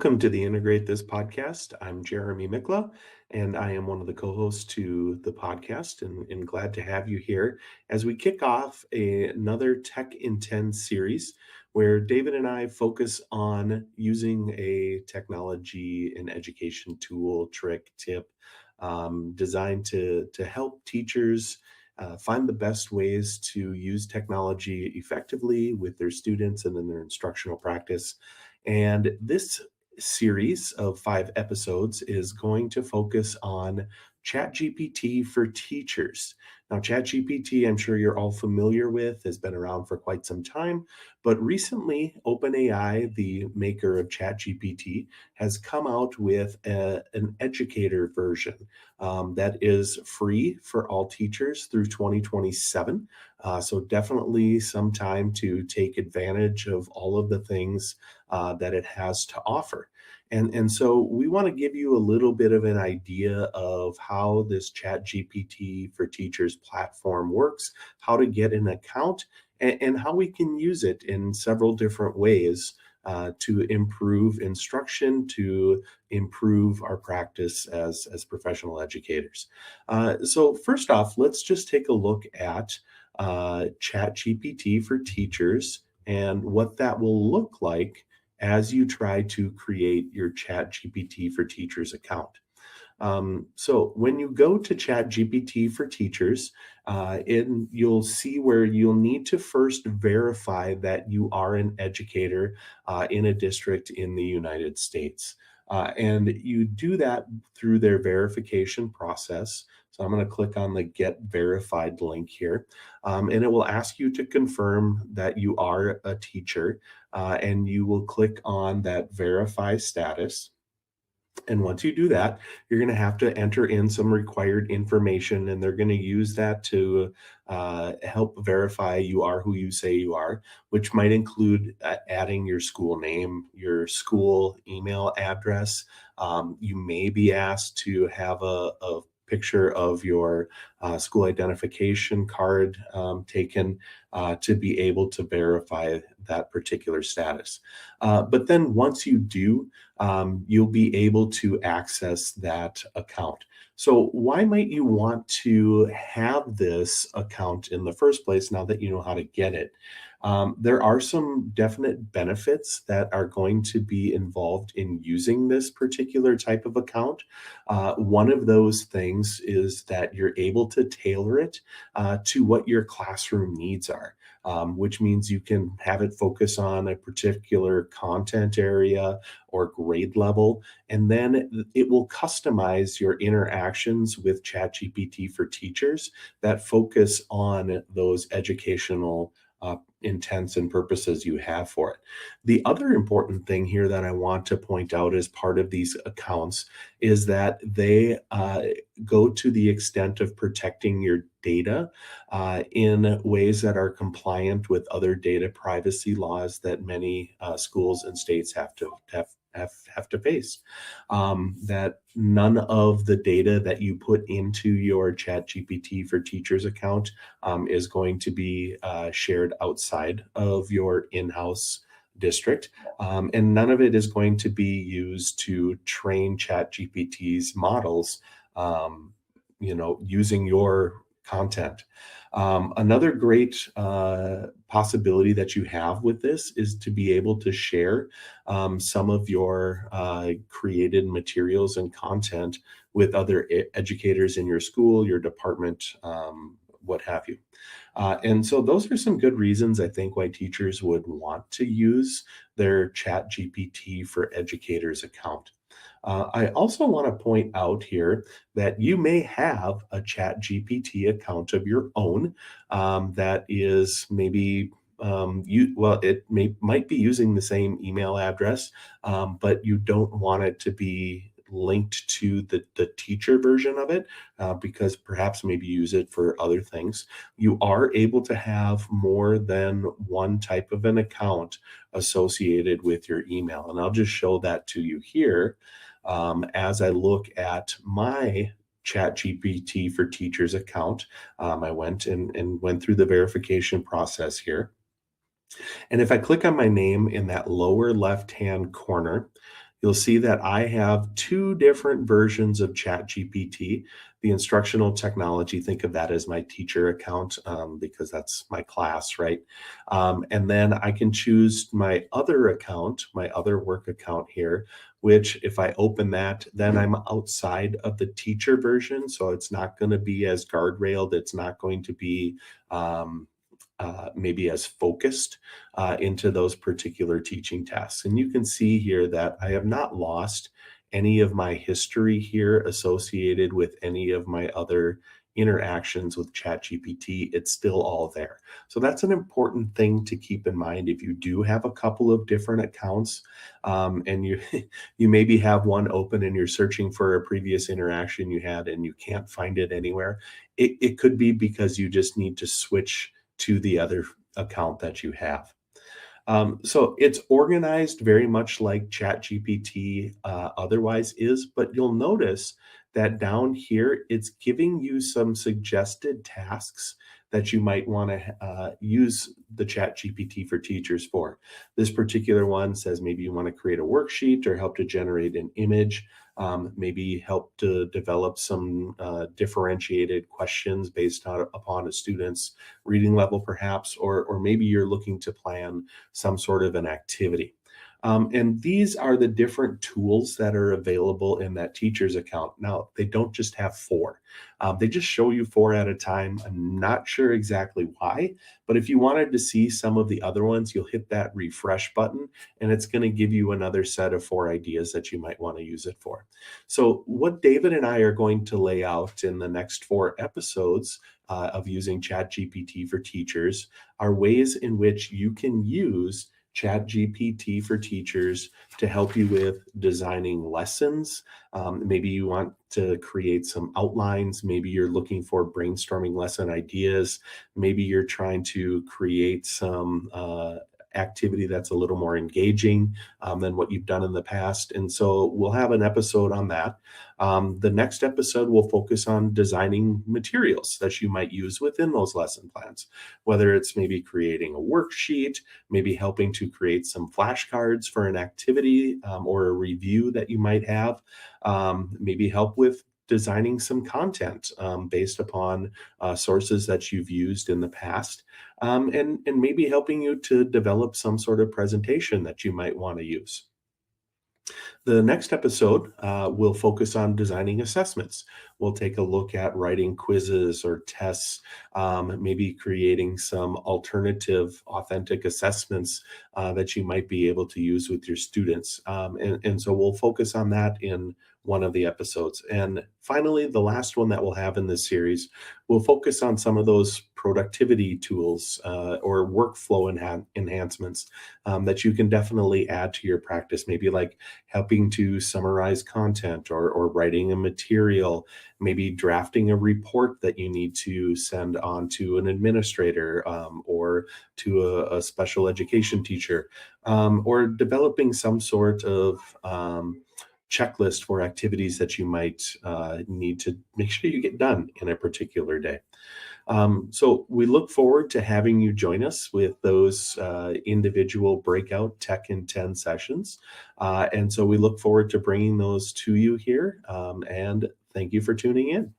Welcome to the Integrate This podcast. I'm Jeremy Mikla, and I am one of the co-hosts to the podcast, and glad to have you here as we kick off another Tech in 10 series where David and I focus on using a technology and education tool, trick, tip designed to help teachers find the best ways to use technology effectively with their students and in their instructional practice. And this series of 5 episodes is going to focus on ChatGPT for teachers. Now, ChatGPT, I'm sure you're all familiar with, has been around for quite some time, but recently, OpenAI, the maker of ChatGPT, has come out with an educator version that is free for all teachers through 2027. So definitely some time to take advantage of all of the things that it has to offer. And so we want to give you a little bit of an idea of how this Chat GPT for Teachers platform works, how to get an account, and how we can use it in several different ways to improve instruction, to improve our practice as professional educators. So first off, let's just take a look at Chat GPT for Teachers and what that will look like as you try to create your Chat GPT for Teachers account. So when you go to Chat GPT for Teachers, you'll see where you'll need to first verify that you are an educator in a district in the United States. And you do that through their verification process. So I'm going to click on the Get Verified link here, and it will ask you to confirm that you are a teacher, and you will click on that Verify Status. And once you do that, you're going to have to enter in some required information, and they're going to use that to help verify you are who you say you are, which might include adding your school name, your school email address. You may be asked to have a picture of your school identification card taken to be able to verify that particular status. But then once you do, you'll be able to access that account. So why might you want to have this account in the first place now that you know how to get it? There are some definite benefits that are going to be involved in using this particular type of account. One of those things is that you're able to tailor it to what your classroom needs are. Which means you can have it focus on a particular content area or grade level, and then it will customize your interactions with ChatGPT for Teachers that focus on those educational intents and purposes you have for it. The other important thing here that I want to point out as part of these accounts is that they go to the extent of protecting your data in ways that are compliant with other data privacy laws that many schools and states have to face. That none of the data that you put into your ChatGPT for Teachers account is going to be shared outside of your in-house district, and none of it is going to be used to train ChatGPT's models, using your content. Another great possibility that you have with this is to be able to share some of your created materials and content with other educators in your school, your department, what have you. And so those are some good reasons I think why teachers would want to use their Chat GPT for Educators account. I also want to point out here that you may have a Chat GPT account of your own that is maybe might be using the same email address, but you don't want it to be linked to the teacher version of it because perhaps maybe you use it for other things. You are able to have more than one type of an account associated with your email. And I'll just show that to you here as I look at my ChatGPT for Teachers account. I went and went through the verification process here. And if I click on my name in that lower left-hand corner, you'll see that I have two different versions of ChatGPT. The instructional technology, think of that as my teacher account, because that's my class, right? And then I can choose my other account, my other work account here, which if I open that, then I'm outside of the teacher version. So it's not going to be as guardrailed. It's not going to be um, maybe as focused into those particular teaching tasks. And you can see here that I have not lost any of my history here associated with any of my other interactions with ChatGPT. It's still all there. So that's an important thing to keep in mind if you do have a couple of different accounts, and you you maybe have one open and you're searching for a previous interaction you had and you can't find it anywhere. It could be because you just need to switch to the other account that you have. So it's organized very much like ChatGPT otherwise is, but you'll notice that down here, it's giving you some suggested tasks that you might want to use the ChatGPT for teachers for. This particular one says maybe you want to create a worksheet or help to generate an image, maybe help to develop some differentiated questions based upon a student's reading level, perhaps, or maybe you're looking to plan some sort of an activity. And these are the different tools that are available in that teacher's account. Now, they don't just have four. They just show you four at a time. I'm not sure exactly why, but if you wanted to see some of the other ones, you'll hit that refresh button, and it's going to give you another set of four ideas that you might want to use it for. So what David and I are going to lay out in the next four episodes of using ChatGPT for teachers are ways in which you can use ChatGPT for teachers to help you with designing lessons. Maybe you want to create some outlines. Maybe you're looking for brainstorming lesson ideas. Maybe you're trying to create some activity that's a little more engaging than what you've done in the past. And so we'll have an episode on that. The next episode will focus on designing materials that you might use within those lesson plans, whether it's maybe creating a worksheet, maybe helping to create some flashcards for an activity or a review that you might have, maybe help with designing some content based upon sources that you've used in the past, and maybe helping you to develop some sort of presentation that you might want to use. The next episode will focus on designing assessments. We'll take a look at writing quizzes or tests, maybe creating some alternative authentic assessments that you might be able to use with your students. And so we'll focus on that in one of the episodes. And finally, the last one that we'll have in this series will focus on some of those productivity tools or workflow enhancements that you can definitely add to your practice, maybe like helping to summarize content or writing a material, maybe drafting a report that you need to send on to an administrator or to a special education teacher, or developing some sort of checklist for activities that you might need to make sure you get done in a particular day. So we look forward to having you join us with those individual breakout Tech in 10 sessions. And so we look forward to bringing those to you here. And thank you for tuning in.